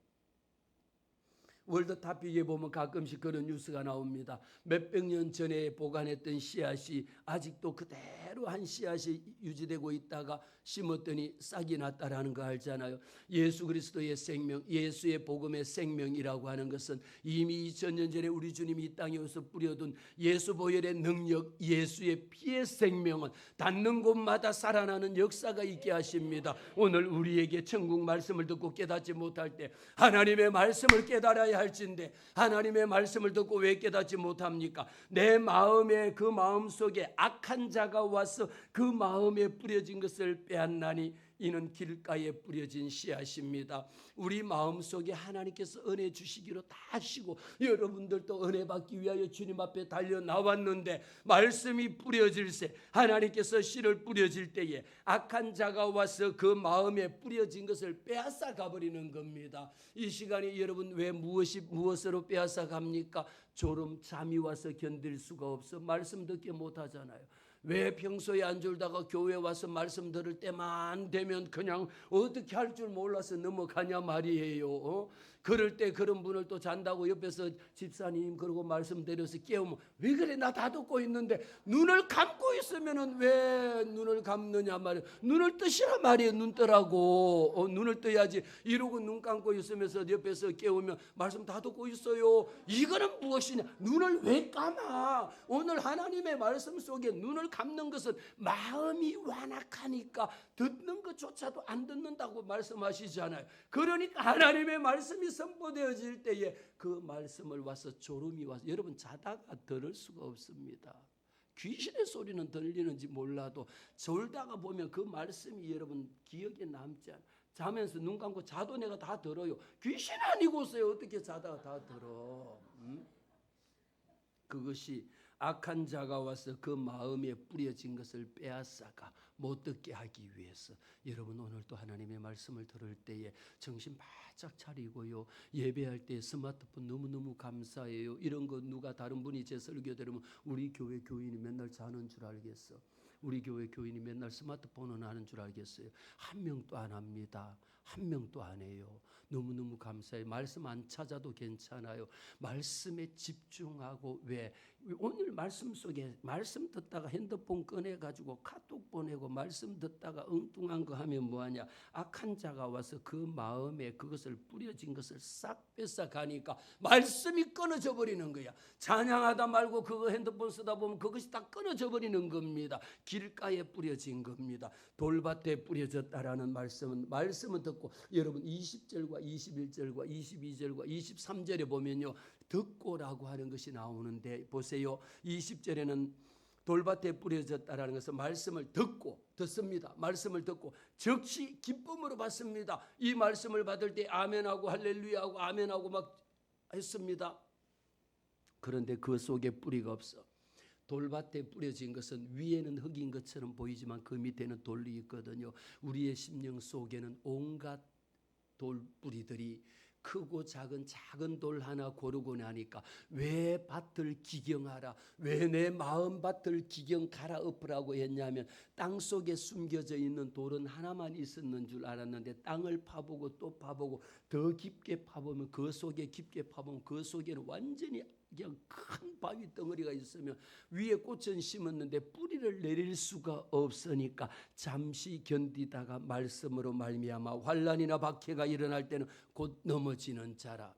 월드타픽에 보면 가끔씩 그런 뉴스가 나옵니다. 몇백 년 전에 보관했던 씨앗이 아직도 그대로 한 씨앗이 유지되고 있다가 심었더니 싹이 났다라는 거 알잖아요. 예수 그리스도의 생명, 예수의 복음의 생명이라고 하는 것은 이미 2000년 전에 우리 주님이 이 땅에 오셔서 뿌려둔 예수 보혈의 능력, 예수의 피의 생명은 닿는 곳마다 살아나는 역사가 있게 하십니다. 오늘 우리에게 천국 말씀을 듣고 깨닫지 못할 때 하나님의 말씀을 깨달아야 할진데 하나님의 말씀을 듣고 왜 깨닫지 못합니까? 내 마음에, 그 마음 속에 악한 자가 와서 그 마음에 뿌려진 것을 빼앗나니 이는 길가에 뿌려진 씨앗입니다. 우리 마음속에 하나님께서 은혜 주시기로 다 하시고 여러분들도 은혜 받기 위하여 주님 앞에 달려 나왔는데 말씀이 뿌려질새 하나님께서 씨를 뿌려질 때에 악한 자가 와서 그 마음에 뿌려진 것을 빼앗아 가버리는 겁니다. 이 시간에 여러분 왜 무엇으로 빼앗아 갑니까? 졸음, 잠이 와서 견딜 수가 없어 말씀 듣게 못하잖아요. 왜 평소에 안 졸다가 교회 와서 말씀 들을 때만 되면 그냥 어떻게 할 줄 몰라서 넘어가냐 말이에요. 그럴 때 그런 분을 또 잔다고 옆에서 집사님 그러고 말씀 드려서 깨우면 왜 그래 나 다 듣고 있는데 눈을 감고 있으면 왜 눈을 감느냐 말이에요. 눈을 뜨시라 말이에요. 눈 뜨라고. 눈을 떠야지. 이러고 눈 감고 있으면서 옆에서 깨우면 말씀 다 듣고 있어요. 이거는 무엇이냐. 눈을 왜 감아. 오늘 하나님의 말씀 속에 눈을 감는 것은 마음이 완악하니까 듣는 것조차도 안 듣는다고 말씀하시잖아요. 그러니까 하나님의 말씀이 선포되어질 때에 그 말씀을 와서 졸음이 와서 여러분 자다가 들을 수가 없습니다. 귀신의 소리는 들리는지 몰라도 졸다가 보면 그 말씀이 여러분 기억에 남지 않아요. 자면서 눈 감고 자도 내가 다 들어요. 귀신 아니고서요 어떻게 자다가 다 들어. 그것이 악한 자가 와서 그 마음에 뿌려진 것을 빼앗아가 못 듣게 하기 위해서 여러분 오늘도 하나님의 말씀을 들을 때에 정신 바짝 차리고요. 예배할 때 스마트폰 너무너무 감사해요. 이런 거 누가 다른 분이 제 설교 들으면 우리 교회 교인이 맨날 자는 줄 알겠어. 우리 교회 교인이 맨날 스마트폰은 하는 줄 알겠어요. 한 명도 안 합니다. 한 명도 안 해요. 너무너무 감사해요. 말씀 안 찾아도 괜찮아요. 말씀에 집중하고 왜 오늘 말씀 속에 말씀 듣다가 핸드폰 꺼내가지고 카톡 보내고 말씀 듣다가 엉뚱한 거 하면 뭐하냐. 악한 자가 와서 그 마음에 그것을 뿌려진 것을 싹 뺏어가니까 말씀이 끊어져 버리는 거야. 찬양하다 말고 그거 핸드폰 쓰다 보면 그것이 다 끊어져 버리는 겁니다. 길가에 뿌려진 겁니다. 돌밭에 뿌려졌다라는 말씀은 듣고 여러분 20절과 21절과 22절과 23절에 보면요. 듣고라고 하는 것이 나오는데 보세요. 20절에는 돌밭에 뿌려졌다라는 것은 말씀을 듣습니다. 말씀을 듣고 즉시 기쁨으로 받습니다. 이 말씀을 받을 때 아멘하고 할렐루야하고 아멘하고 막 했습니다. 그런데 그 속에 뿌리가 없어. 돌밭에 뿌려진 것은 위에는 흙인 것처럼 보이지만 그 밑에는 돌이 있거든요. 우리의 심령 속에는 온갖 돌뿌리들이 크고 작은 돌 하나 고르고 나니까 왜 밭을 기경하라, 왜 내 마음 밭을 기경 갈아엎으라고 했냐면 땅 속에 숨겨져 있는 돌은 하나만 있었는 줄 알았는데 땅을 파보고 또 파보고 더 깊게 파보면 그 속에 깊게 파보면 그 속에는 완전히 그냥 큰 바위 덩어리가 있으면 위에 꽃은 심었는데 뿌리를 내릴 수가 없으니까 잠시 견디다가 말씀으로 말미암아 환난이나 박해가 일어날 때는 곧 넘어지는 자라.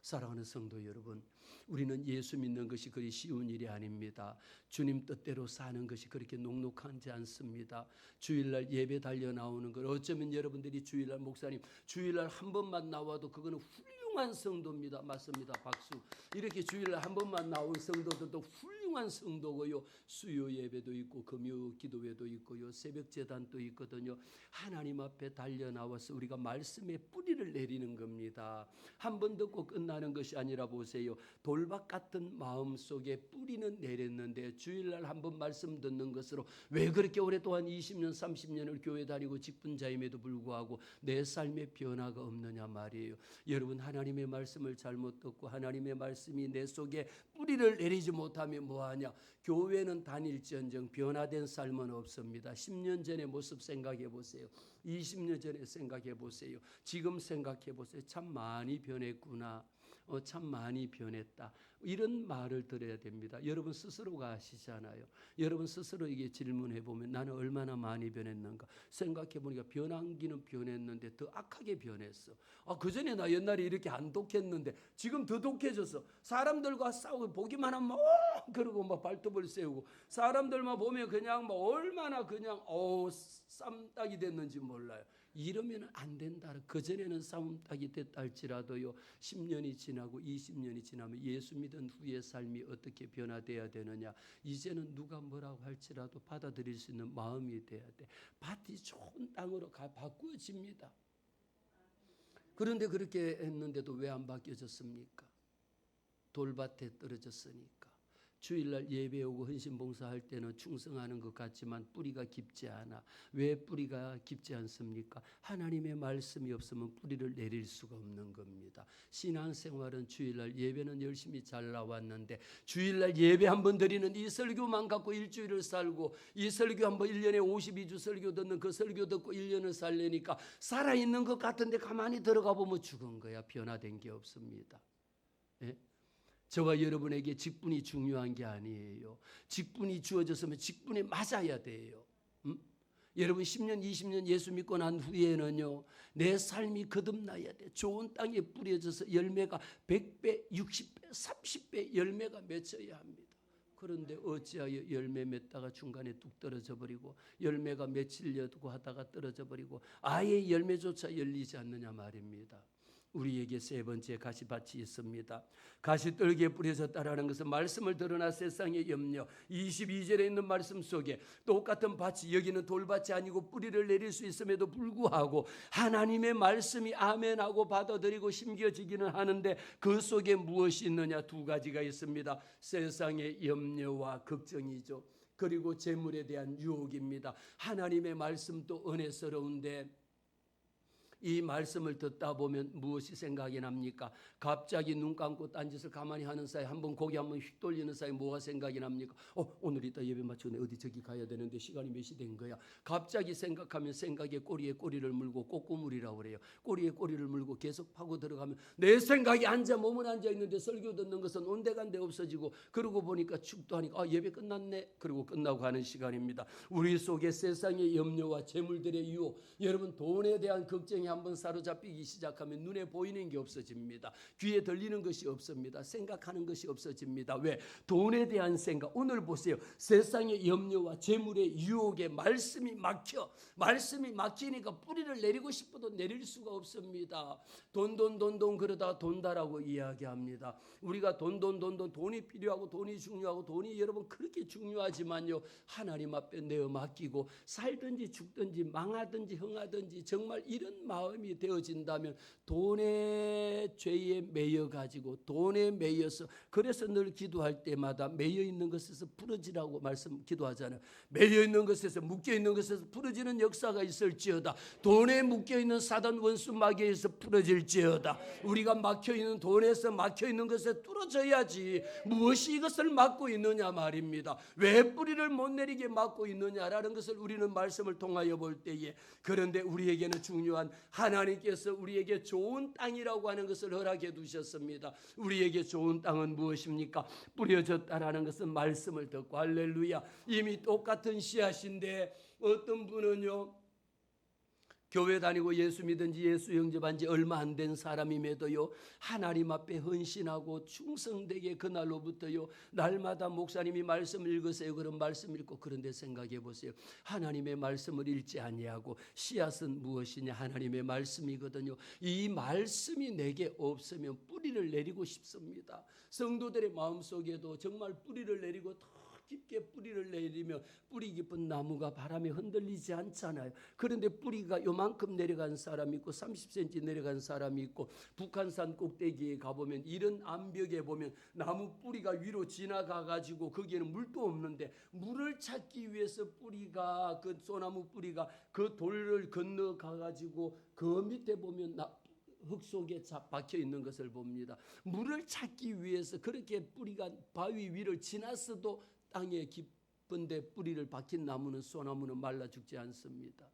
사랑하는 성도 여러분, 우리는 예수 믿는 것이 그리 쉬운 일이 아닙니다. 주님 뜻대로 사는 것이 그렇게 녹록하지 않습니다. 주일날 예배 달려 나오는 걸 어쩌면 여러분들이 주일날 목사님 주일날 한 번만 나와도 그거는 훌륭한 성도입니다. 맞습니다. 박수. 이렇게 주일날 한 번만 나온 성도들도 훌륭한 성도고요. 수요 예배도 있고 금요 기도회도 있고요. 새벽 제단도 있거든요. 하나님 앞에 달려 나와서 우리가 말씀의 뿌리를 내리는 겁니다. 한 번 듣고 끝나는 것이 아니라 보세요. 돌밭 같은 마음 속에 뿌리는 내렸는데 주일날 한 번 말씀 듣는 것으로 왜 그렇게 오랫동안 20년 30년을 교회 다니고 직분자임에도 불구하고 내 삶의 변화가 없느냐 말이에요. 여러분, 하나님의 말씀을 잘못 듣고 하나님의 말씀이 내 속에 뿌리를 내리지 못하면 뭐하냐. 교회는 다닐지언정 변화된 삶은 없습니다. 10년 전의 모습 생각해 보세요. 20년 전에 생각해 보세요. 지금 생각해 보세요. 참 많이 변했구나. 참 많이 변했다. 이런 말을 들어야 됩니다. 여러분 스스로가 아시잖아요. 여러분 스스로에게 질문해 보면 나는 얼마나 많이 변했는가. 생각해 보니까 변한기는 변했는데 더 악하게 변했어. 그전에 나 옛날에 이렇게 안 독했는데 지금 더 독해졌어. 사람들과 싸우고 보기만 하면 그러고 막 발톱을 세우고 사람들만 보면 그냥 뭐 얼마나 그냥 쌈딱이 됐는지 몰라요. 이러면 안 된다. 그전에는 싸움딱이 됐다 할지라도요, 10년이 지나고 20년이 지나면 예수 믿은 후의 삶이 어떻게 변화돼야 되느냐. 이제는 누가 뭐라고 할지라도 받아들일 수 있는 마음이 돼야 돼. 밭이 좋은 땅으로 바꾸어집니다. 그런데 그렇게 했는데도 왜 안 바뀌어졌습니까? 돌밭에 떨어졌으니까. 주일날 예배 오고 헌신봉사할 때는 충성하는 것 같지만 뿌리가 깊지 않아. 왜 뿌리가 깊지 않습니까? 하나님의 말씀이 없으면 뿌리를 내릴 수가 없는 겁니다. 신앙생활은 주일날 예배는 열심히 잘 나왔는데 주일날 예배 한 번 드리는 이 설교만 갖고 일주일을 살고 이 설교 한 번 1년에 52주 설교 듣는 그 설교 듣고 1년을 살려니까 살아있는 것 같은데 가만히 들어가 보면 죽은 거야. 변화된 게 없습니다. 예? 저와 여러분에게 직분이 중요한 게 아니에요. 직분이 주어졌으면 직분에 맞아야 돼요. 여러분 10년 20년 예수 믿고 난 후에는요, 내 삶이 거듭나야 돼. 좋은 땅에 뿌려져서 열매가 100배 60배 30배 열매가 맺혀야 합니다. 그런데 어찌하여 열매 맺다가 중간에 뚝 떨어져 버리고 열매가 맺히려고 하다가 떨어져 버리고 아예 열매조차 열리지 않느냐 말입니다. 우리에게 세 번째 가시밭이 있습니다. 가시떨기에 뿌려졌다라는 것은 말씀을 들으나 세상의 염려. 22절에 있는 말씀 속에 똑같은 밭이, 여기는 돌밭이 아니고 뿌리를 내릴 수 있음에도 불구하고 하나님의 말씀이 아멘하고 받아들이고 심겨지기는 하는데 그 속에 무엇이 있느냐. 두 가지가 있습니다. 세상의 염려와 걱정이죠. 그리고 재물에 대한 유혹입니다. 하나님의 말씀도 은혜스러운데 이 말씀을 듣다 보면 무엇이 생각이 납니까? 갑자기 눈 감고 딴짓을 가만히 하는 사이 한번 고개 한번 휙 돌리는 사이 뭐가 생각이 납니까? 오늘 이따 예배 마치고 어디 저기 가야 되는데 시간이 몇 시 된 거야? 갑자기 생각하면 생각에 꼬리에 꼬리를 물고 꼬꾸물이라고 그래요. 꼬리에 꼬리를 물고 계속 파고 들어가면 내 생각이 몸은 앉아 있는데 설교 듣는 것은 온데간데 없어지고 그러고 보니까 축도하니까 예배 끝났네. 그리고 끝나고 가는 시간입니다. 우리 속에 세상의 염려와 재물들의 유혹, 여러분 돈에 대한 걱정이 한번 사로잡히기 시작하면 눈에 보이는 게 없어집니다. 귀에 들리는 것이 없습니다. 생각하는 것이 없어집니다. 왜? 돈에 대한 생각. 오늘 보세요. 세상의 염려와 재물의 유혹에 말씀이 막히니까 뿌리를 내리고 싶어도 내릴 수가 없습니다. 돈 그러다가 돈다라고 이야기합니다. 우리가 돈이 필요하고 돈이 중요하고 돈이 여러분 그렇게 중요하지만요, 하나님 앞에 내어 맡기고 살든지 죽든지 망하든지 흥하든지 정말 이런 마음 마음이 되어진다면 돈의 죄에 매여가지고 돈에 매여서, 그래서 늘 기도할 때마다 매여 있는 것에서 풀어지라고 기도하잖아요. 매여 있는 것에서, 묶여 있는 것에서 풀어지는 역사가 있을지어다. 돈에 묶여 있는 사단 원수 마귀에서 풀어질지어다. 우리가 막혀 있는 돈에서, 막혀 있는 것에 뚫어져야지. 무엇이 이것을 막고 있느냐 말입니다. 왜 뿌리를 못 내리게 막고 있느냐라는 것을 우리는 말씀을 통하여 볼 때에, 그런데 우리에게는 중요한, 하나님께서 우리에게 좋은 땅이라고 하는 것을 허락해 두셨습니다. 우리에게 좋은 땅은 무엇입니까? 뿌려졌다라는 것은 말씀을 듣고, 할렐루야, 이미 똑같은 씨앗인데, 어떤 분은요, 교회 다니고 예수 믿은 지, 예수 영접한 지 얼마 안 된 사람임에도요, 하나님 앞에 헌신하고 충성되게 그날로부터요, 날마다 목사님이 말씀 읽으세요. 그런 말씀 읽고, 그런데 생각해 보세요. 하나님의 말씀을 읽지 아니하고, 씨앗은 무엇이냐? 하나님의 말씀이거든요. 이 말씀이 내게 없으면 뿌리를 내리고 싶습니다. 성도들의 마음속에도 정말 뿌리를 내리고 더 깊게 뿌리를 내리면 뿌리 깊은 나무가 바람에 흔들리지 않잖아요. 그런데 뿌리가 요만큼 내려간 사람이 있고 30cm 내려간 사람이 있고, 북한산 꼭대기에 가보면, 이런 암벽에 보면 나무 뿌리가 위로 지나가 가지고 거기에는 물도 없는데, 물을 찾기 위해서 뿌리가, 그 소나무 뿌리가 그 돌을 건너가 가지고 그 밑에 보면 흙 속에 박혀 있는 것을 봅니다. 물을 찾기 위해서 그렇게 뿌리가 바위 위를 지났어도 땅에 깊은데 뿌리를 박힌 나무는, 소나무는 말라 죽지 않습니다.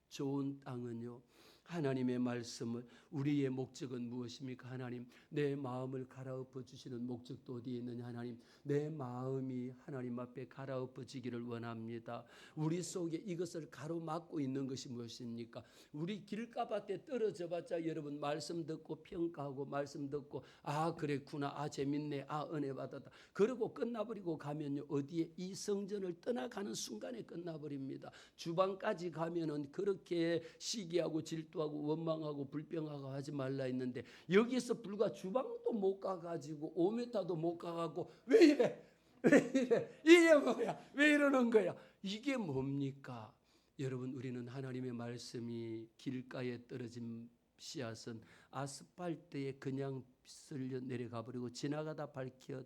좋은 땅은요, 하나님의 말씀을, 우리의 목적은 무엇입니까? 하나님, 내 마음을 갈아엎어 주시는 목적도 어디에 있느냐? 하나님, 내 마음이 하나님 앞에 갈아엎어지기를 원합니다. 우리 속에 이것을 가로막고 있는 것이 무엇입니까? 우리 길가밭에 떨어져 봤자 여러분, 말씀 듣고 평가하고, 말씀 듣고 아 그랬구나, 아 재밌네, 아 은혜 받았다, 그러고 끝나버리고 가면요, 어디에? 이 성전을 떠나가는 순간에 끝나버립니다. 주방까지 가면은 그렇게 시기하고 질투하고 원망하고 불평하고 하지 말라 했는데, 여기서 불과 주방도 못 가가지고 5m도 못 가가고, 왜 이래? 왜 이래? 이게 뭐야? 왜 이러는 거야? 이게 뭡니까? 여러분, 우리는 하나님의 말씀이 길가에 떨어진 씨앗은 아스팔트에 그냥 쓸려 내려가 버리고, 지나가다 밝혀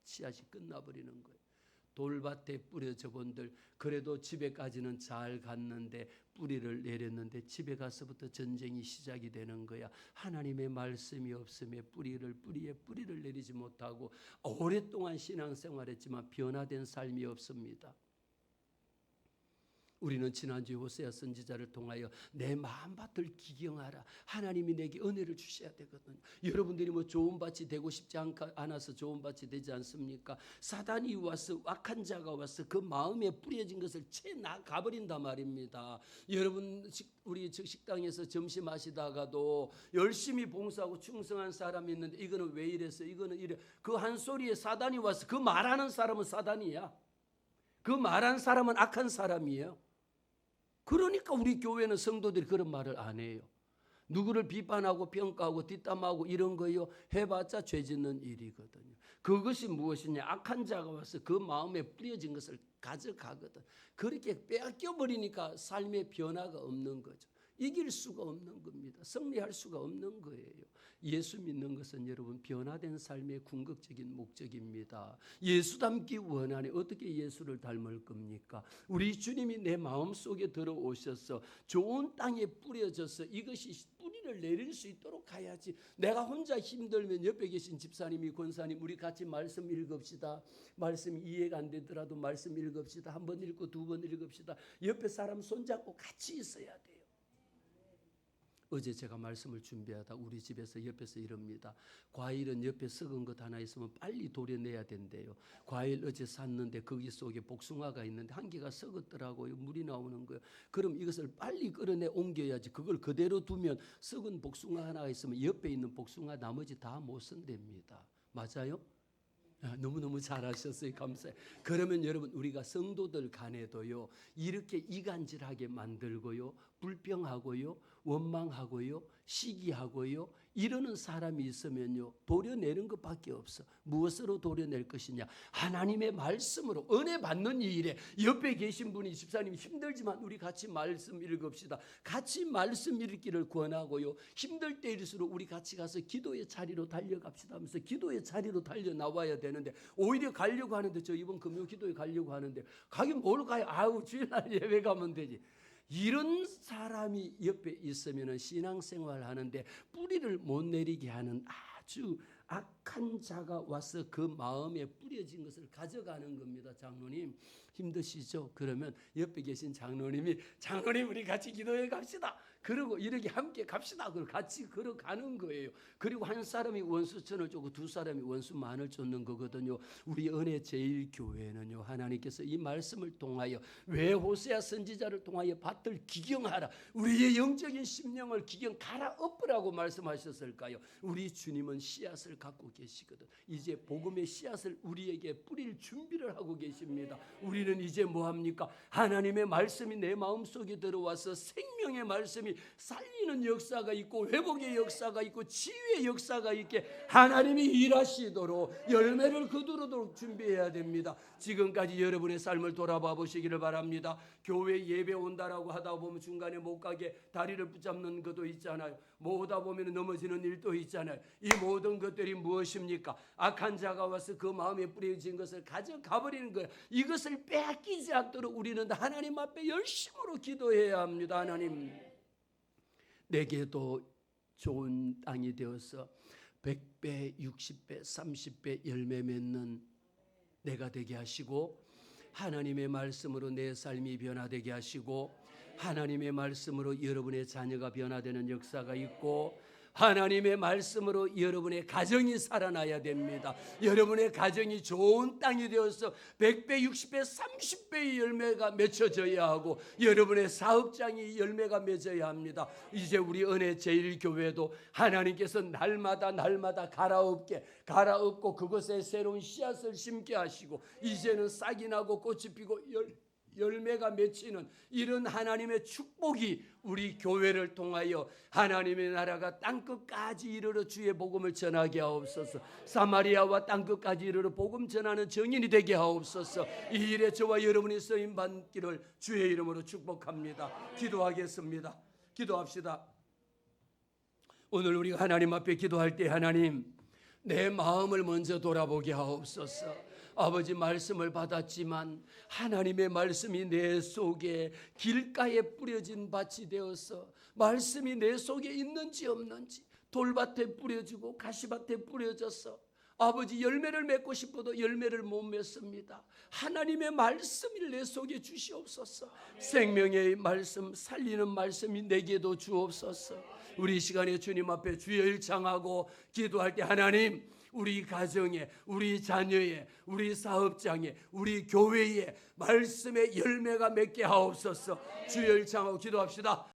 씨앗이 끝나버리는 거예요. 돌밭에 뿌려져 본들, 그래도 집에까지는 잘 갔는데, 뿌리를 내렸는데 집에 가서부터 전쟁이 시작이 되는 거야. 하나님의 말씀이 없음에 뿌리에 뿌리를 내리지 못하고 오랫동안 신앙생활했지만 변화된 삶이 없습니다. 우리는 지난주 호세아 선지자를 통하여 내 마음밭을 기경하라, 하나님이 내게 은혜를 주셔야 되거든요. 여러분들이 뭐 좋은 밭이 되고 싶지 않아서 좋은 밭이 되지 않습니까? 사단이 와서, 악한 자가 와서 그 마음에 뿌려진 것을 채 나가버린단 말입니다. 여러분, 우리 식당에서 점심 하시다가도 열심히 봉사하고 충성한 사람이 있는데, 이거는 왜 이래서, 이거는 이래, 그 한 소리에 사단이 와서, 그 말하는 사람은 사단이야. 그 말한 사람은 악한 사람이에요. 그러니까 우리 교회는 성도들이 그런 말을 안 해요. 누구를 비판하고 평가하고 뒷담하고 이런 거요, 해봤자 죄 짓는 일이거든요. 그것이 무엇이냐? 악한 자가 와서 그 마음에 뿌려진 것을 가져가거든. 그렇게 빼앗겨 버리니까 삶의 변화가 없는 거죠. 이길 수가 없는 겁니다. 승리할 수가 없는 거예요. 예수 믿는 것은 여러분, 변화된 삶의 궁극적인 목적입니다. 예수 닮기 원하니 어떻게 예수를 닮을 겁니까? 우리 주님이 내 마음속에 들어오셔서 좋은 땅에 뿌려져서 이것이 뿌리를 내릴 수 있도록 가야지. 내가 혼자 힘들면 옆에 계신 집사님이, 권사님, 우리 같이 말씀 읽읍시다. 말씀 이해가 안 되더라도 말씀 읽읍시다. 한 번 읽고 두 번 읽읍시다. 옆에 사람 손잡고 같이 있어야 돼요. 어제 제가 말씀을 준비하다 우리 집에서 옆에서 이럽니다. 과일은 옆에 썩은 것 하나 있으면 빨리 도려내야 된대요. 과일 어제 샀는데 거기 속에 복숭아가 있는데 한 개가 썩었더라고요. 물이 나오는 거예요. 그럼 이것을 빨리 끌어내 옮겨야지. 그걸 그대로 두면 썩은 복숭아 하나가 있으면 옆에 있는 복숭아 나머지 다 못 쓴답니다. 맞아요? 너무너무 잘하셨어요. 감사해요. 그러면 여러분, 우리가 성도들 간에도요, 이렇게 이간질하게 만들고요, 불평하고요, 원망하고요, 시기하고요, 이러는 사람이 있으면요, 도려내는 것밖에 없어. 무엇으로 도려낼 것이냐? 하나님의 말씀으로. 은혜 받는 이 일에 옆에 계신 분이, 집사님 힘들지만 우리 같이 말씀 읽읍시다. 같이 말씀 읽기를 권하고요, 힘들 때일수록 우리 같이 가서 기도의 자리로 달려갑시다 하면서 기도의 자리로 달려 나와야 되는데, 오히려 가려고 하는데, 저 이번 금요 기도에 가려고 하는데, 가긴 뭘 가요? 아우, 주일날 예배 가면 되지. 이런 사람이 옆에 있으면 신앙생활 하는데 뿌리를 못 내리게 하는 아주 악한 자가 와서 그 마음에 뿌려진 것을 가져가는 겁니다. 장로님 힘드시죠? 그러면 옆에 계신 장로님이, 장로님 우리 같이 기도해 갑시다. 그리고 이렇게 함께 갑시다. 그리고 같이 걸어가는 거예요. 그리고 한 사람이 원수천을 쫓고 두 사람이 원수만을 쫓는 거거든요. 우리 은혜 제일교회는요, 하나님께서 이 말씀을 통하여 왜 호세아 선지자를 통하여 밭을 기경하라, 우리의 영적인 심령을 기경 갈아엎으라고 말씀하셨을까요? 우리 주님은 씨앗을 갖고 계시거든. 이제 복음의 씨앗을 우리에게 뿌릴 준비를 하고 계십니다. 우리는 이제 뭐합니까? 하나님의 말씀이 내 마음속에 들어와서 생명의 말씀이 살리는 역사가 있고, 회복의 역사가 있고, 치유의 역사가 있게 하나님이 일하시도록 열매를 거두도록 준비해야 됩니다. 지금까지 여러분의 삶을 돌아봐 보시기를 바랍니다. 교회 예배 온다라고 하다 보면 중간에 못 가게 다리를 붙잡는 것도 있잖아요. 뭐 오다 보면 넘어지는 일도 있잖아요. 이 모든 것들이 무엇입니까? 악한 자가 와서 그 마음에 뿌려진 것을 가져가 버리는 거예요. 이것을 빼앗기지 않도록 우리는 하나님 앞에 열심으로 기도해야 합니다. 하나님, 내게도 좋은 땅이 되어서 100배, 60배, 30배 열매 맺는 내가 되게 하시고, 하나님의 말씀으로 내 삶이 변화되게 하시고, 하나님의 말씀으로 여러분의 자녀가 변화되는 역사가 있고, 하나님의 말씀으로 여러분의 가정이 살아나야 됩니다. 여러분의 가정이 좋은 땅이 되어서 100배, 60배, 30배의 열매가 맺혀져야 하고, 여러분의 사업장이 열매가 맺어야 합니다. 이제 우리 은혜 제일교회도 하나님께서 날마다 갈아엎고 그것에 새로운 씨앗을 심게 하시고, 이제는 싹이 나고 꽃이 피고 열매가 맺히는 이런 하나님의 축복이 우리 교회를 통하여 하나님의 나라가 땅끝까지 이르러 주의 복음을 전하게 하옵소서. 사마리아와 땅끝까지 이르러 복음 전하는 증인이 되게 하옵소서. 이 일에 저와 여러분이 쓰임 받기를 주의 이름으로 축복합니다. 기도하겠습니다. 기도합시다. 오늘 우리가 하나님 앞에 기도할 때, 하나님 내 마음을 먼저 돌아보게 하옵소서. 아버지, 말씀을 받았지만 하나님의 말씀이 내 속에 길가에 뿌려진 밭이 되어서 말씀이 내 속에 있는지 없는지, 돌밭에 뿌려지고 가시밭에 뿌려져서 아버지 열매를 맺고 싶어도 열매를 못 맺습니다. 하나님의 말씀을 내 속에 주시옵소서. 생명의 말씀, 살리는 말씀이 내게도 주옵소서. 우리 시간에 주님 앞에 주여 일창하고 기도할 때, 하나님 우리 가정에, 우리 자녀에, 우리 사업장에, 우리 교회에 말씀의 열매가 맺게 하옵소서. 주여 일창하고 기도합시다.